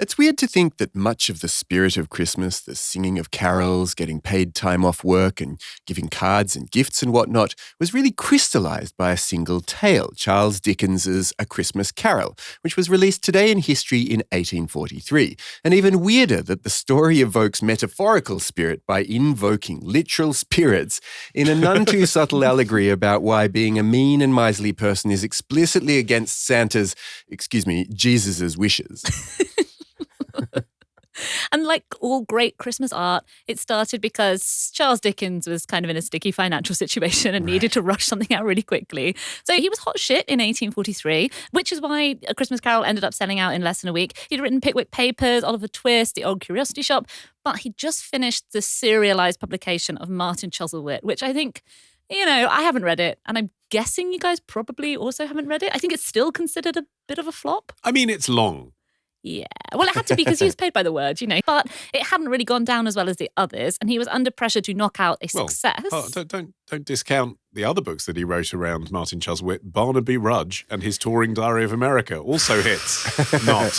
It's weird to think that much of the spirit of Christmas, the singing of carols, getting paid time off work and giving cards and gifts and whatnot, was really crystallised by a single tale, Charles Dickens's A Christmas Carol, which was released today in history in 1843. And even weirder that the story evokes metaphorical spirit by invoking literal spirits in a none too subtle allegory about why being a mean and miserly person is explicitly against Santa's, Jesus's wishes. And like all great Christmas art, it started because Charles Dickens was kind of in a sticky financial situation and needed to rush something out really quickly. So he was hot shit in 1843, which is why A Christmas Carol ended up selling out in less than a week. He'd written Pickwick Papers, Oliver Twist, The Old Curiosity Shop, but he just finished the serialized publication of Martin Chuzzlewit, which I think, I haven't read it, and I'm guessing you guys probably also haven't read it. I think it's still considered a bit of a flop. I mean, it's long. Yeah, well, it had to be because he was paid by the word, but it hadn't really gone down as well as the others, and he was under pressure to knock out a success. Don't discount the other books that he wrote around Martin Chuzzlewit. Barnaby Rudge and his touring Diary of America also hits. Not.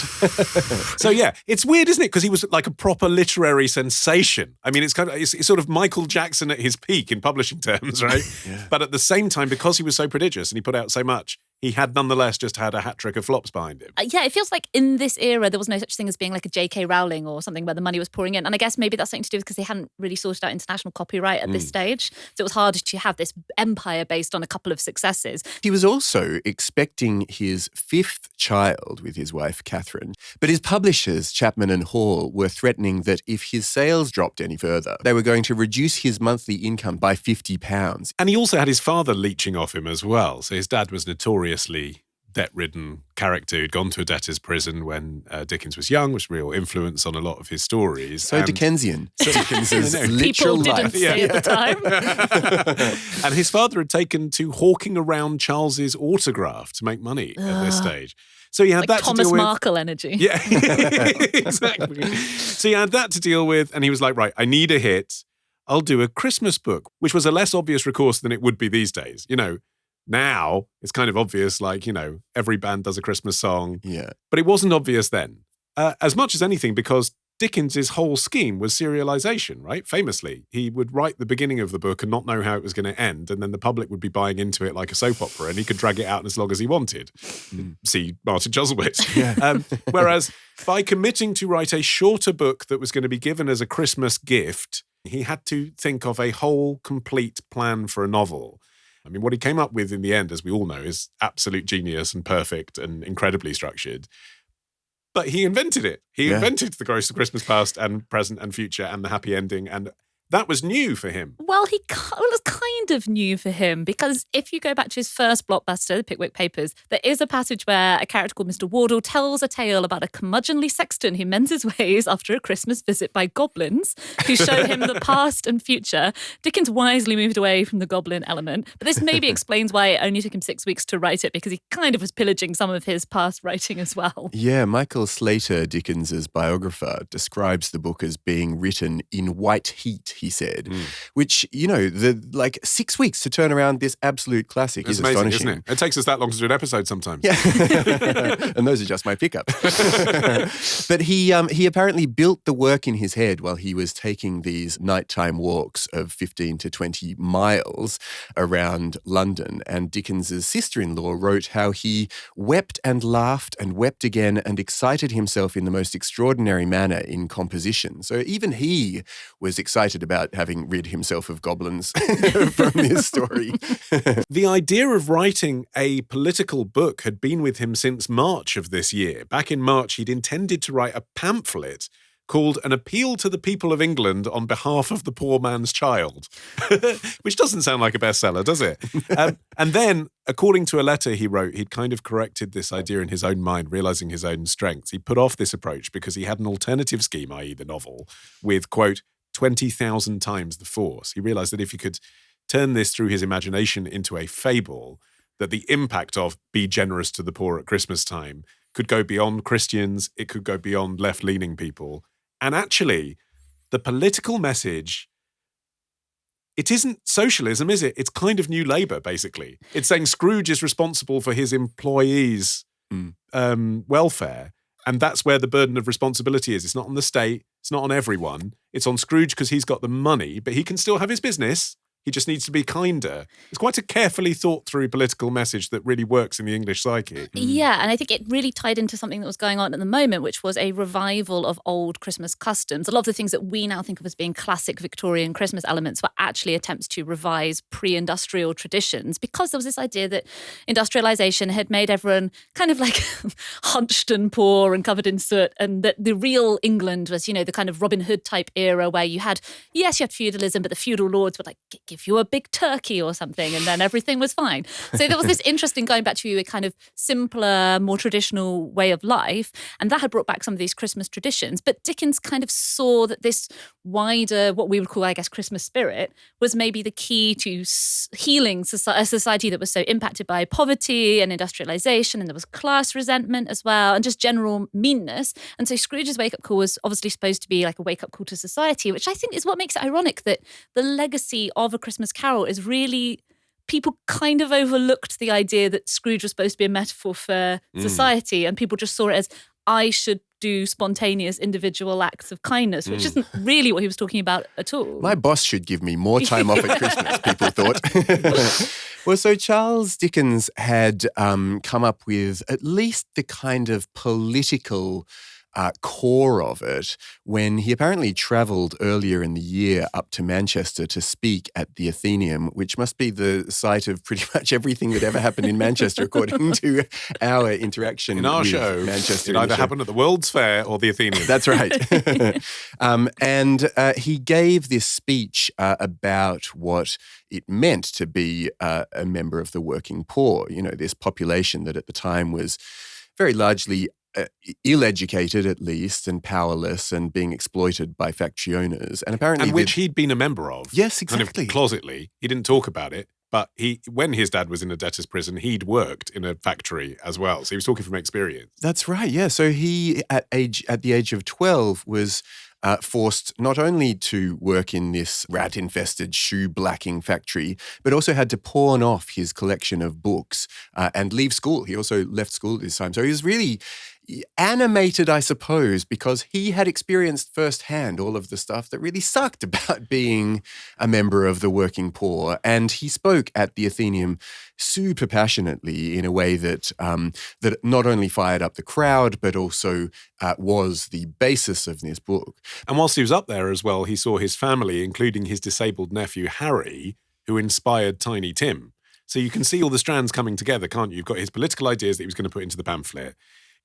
So yeah, it's weird, isn't it? Because he was like a proper literary sensation. I mean, it's sort of Michael Jackson at his peak in publishing terms, right? Yeah. But at the same time, because he was so prodigious and he put out so much, he had nonetheless just had a hat trick of flops behind him. Yeah, it feels like in this era, there was no such thing as being like a J.K. Rowling or something where the money was pouring in. And I guess maybe that's something to do with because they hadn't really sorted out international copyright at this stage. So it was hard to have this empire based on a couple of successes. He was also expecting his fifth child with his wife, Catherine. But his publishers, Chapman and Hall, were threatening that if his sales dropped any further, they were going to reduce his monthly income by £50. And he also had his father leeching off him as well. So his dad was notoriously debt-ridden character who'd gone to a debtor's prison when Dickens was young, which real influence on a lot of his stories. So Dickensian. Dickens's literal People didn't life. say at the time. And his father had taken to hawking around Charles's autograph to make money at this stage. So he had that Thomas to deal with. Markle energy. Yeah, exactly. So he had that to deal with, and he was like, right, I need a hit. I'll do a Christmas book, which was a less obvious recourse than it would be these days. Now it's kind of obvious, like, every band does a Christmas song. Yeah. But it wasn't obvious then. As much as anything, because Dickens's whole scheme was serialization, right? Famously, he would write the beginning of the book and not know how it was going to end, and then the public would be buying into it like a soap opera, and he could drag it out as long as he wanted. See Martin Chuzzlewit. Yeah. Whereas by committing to write a shorter book that was going to be given as a Christmas gift, he had to think of a whole, complete plan for a novel. I mean, what he came up with in the end, as we all know, is absolute genius and perfect and incredibly structured. But he invented it. He invented the Christmas past and present and future and the happy ending. And that was new for him. Well, it was kind of new for him because if you go back to his first blockbuster, The Pickwick Papers, there is a passage where a character called Mr. Wardle tells a tale about a curmudgeonly sexton who mends his ways after a Christmas visit by goblins who show him the past and future. Dickens wisely moved away from the goblin element, but this maybe explains why it only took him 6 weeks to write it because he kind of was pillaging some of his past writing as well. Yeah, Michael Slater, Dickens's biographer, describes the book as being written in white heat, he said, which, 6 weeks to turn around this absolute classic is amazing, astonishing. isn't it? It takes us that long to do an episode sometimes. Yeah. And those are just my pickups. But he apparently built the work in his head while he was taking these nighttime walks of 15 to 20 miles around London. And Dickens's sister-in-law wrote how he wept and laughed and wept again and excited himself in the most extraordinary manner in composition. So even he was excited about having rid himself of goblins from this story. The idea of writing a political book had been with him since March of this year. Back in March, he'd intended to write a pamphlet called An Appeal to the People of England on Behalf of the Poor Man's Child, which doesn't sound like a bestseller, does it? And then, according to a letter he wrote, he'd kind of corrected this idea in his own mind, realizing his own strengths. He put off this approach because he had an alternative scheme, i.e. the novel, with, quote, 20,000 times the force. He realized that if he could turn this through his imagination into a fable, that the impact of be generous to the poor at Christmas time could go beyond Christians, it could go beyond left-leaning people. And actually, the political message, it isn't socialism, is it? It's kind of New Labour, basically. It's saying Scrooge is responsible for his employees' welfare, And that's where the burden of responsibility is. It's not on the state. It's not on everyone. It's on Scrooge because he's got the money, but he can still have his business. He just needs to be kinder. It's quite a carefully thought through political message that really works in the English psyche. Yeah, and I think it really tied into something that was going on at the moment, which was a revival of old Christmas customs. A lot of the things that we now think of as being classic Victorian Christmas elements were actually attempts to revise pre-industrial traditions, because there was this idea that industrialization had made everyone kind of like hunched and poor and covered in soot, and that the real England was, the kind of Robin Hood type era where you had feudalism, but the feudal lords would give you a big turkey or something, and then everything was fine. So there was this interesting, going back to a kind of simpler, more traditional way of life, and that had brought back some of these Christmas traditions. But Dickens kind of saw that this wider, what we would call, I guess, Christmas spirit was maybe the key to healing a society that was so impacted by poverty and industrialization, and there was class resentment as well, and just general meanness. And so Scrooge's wake-up call was obviously supposed to be like a wake-up call to society, which I think is what makes it ironic that the legacy of A Christmas Carol is really, people kind of overlooked the idea that Scrooge was supposed to be a metaphor for society, and people just saw it as, I should do spontaneous individual acts of kindness, which isn't really what he was talking about at all. My boss should give me more time off at Christmas, people thought. Well, so Charles Dickens had come up with at least the kind of political core of it when he apparently travelled earlier in the year up to Manchester to speak at the Athenaeum, which must be the site of pretty much everything that ever happened in Manchester, according to our interaction in our with show. Manchester. It either happened at the World's Fair or the Athenaeum. That's right. And he gave this speech about what it meant to be a member of the working poor, this population that at the time was very largely ill-educated, at least, and powerless, and being exploited by factory owners, and apparently, which he'd been a member of. Yes, exactly. Kind of closetly, he didn't talk about it, but when his dad was in a debtor's prison, he'd worked in a factory as well, so he was talking from experience. That's right. Yeah. So he, at the age of 12, was forced not only to work in this rat-infested shoe-blacking factory, but also had to pawn off his collection of books and leave school. He also left school at this time. So he was really animated, I suppose, because he had experienced firsthand all of the stuff that really sucked about being a member of the working poor. And he spoke at the Athenaeum super passionately in a way that that not only fired up the crowd, but also was the basis of this book. And whilst he was up there as well, he saw his family, including his disabled nephew, Harry, who inspired Tiny Tim. So you can see all the strands coming together, can't you? You've got his political ideas that he was going to put into the pamphlet.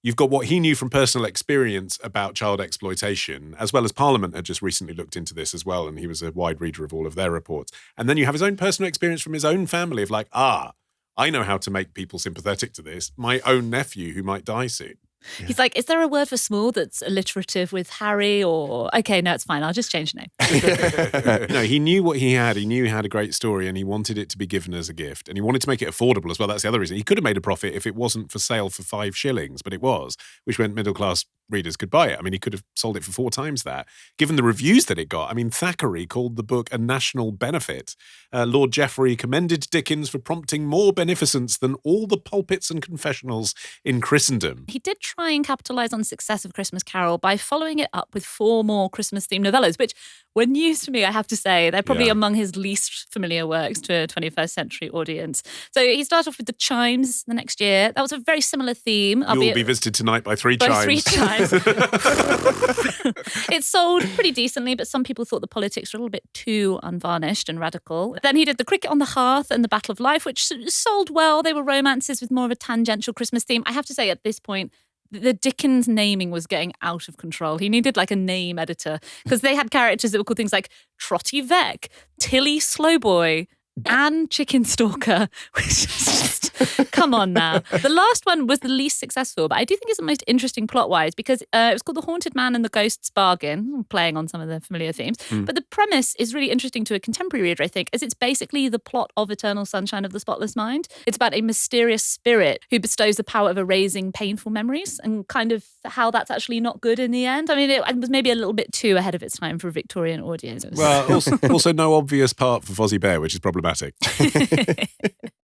You've got what he knew from personal experience about child exploitation, as well as Parliament had just recently looked into this as well, and he was a wide reader of all of their reports. And then you have his own personal experience from his own family of I know how to make people sympathetic to this. My own nephew who might die soon. Yeah. He's like, is there a word for small that's alliterative with Harry? Or, okay, no, it's fine. I'll just change the name. No, he knew what he had. He knew he had a great story and he wanted it to be given as a gift. And he wanted to make it affordable as well. That's the other reason. He could have made a profit if it wasn't for sale for 5 shillings, but it was, which meant middle-class readers could buy it. I mean, he could have sold it for 4 times that. Given the reviews that it got, I mean, Thackeray called the book a national benefit. Lord Jeffrey commended Dickens for prompting more beneficence than all the pulpits and confessionals in Christendom. He did try and capitalise on the success of Christmas Carol by following it up with 4 more Christmas-themed novellas, which were news to me, I have to say. They're probably among his least familiar works to a 21st century audience. So he started off with The Chimes the next year. That was a very similar theme. You'll be visited tonight by 3 chimes. By 3 chimes. It sold pretty decently, but some people thought the politics were a little bit too unvarnished and radical. Then he did The Cricket on the Hearth and The Battle of Life, which sold well. They were romances with more of a tangential Christmas theme. I have to say, at this point, the Dickens naming was getting out of control. He needed like a name editor because they had characters that were called things like Trotty Veck, Tilly Slowboy, and Chicken Stalker, which is just, come on now. The last one was the least successful, but I do think it's the most interesting plot-wise because it was called The Haunted Man and the Ghost's Bargain, playing on some of the familiar themes. But the premise is really interesting to a contemporary reader, I think, as it's basically the plot of Eternal Sunshine of the Spotless Mind. It's about a mysterious spirit who bestows the power of erasing painful memories and kind of how that's actually not good in the end. I mean, it was maybe a little bit too ahead of its time for a Victorian audience. Well, also no obvious part for Fozzie Bear, which is problematic.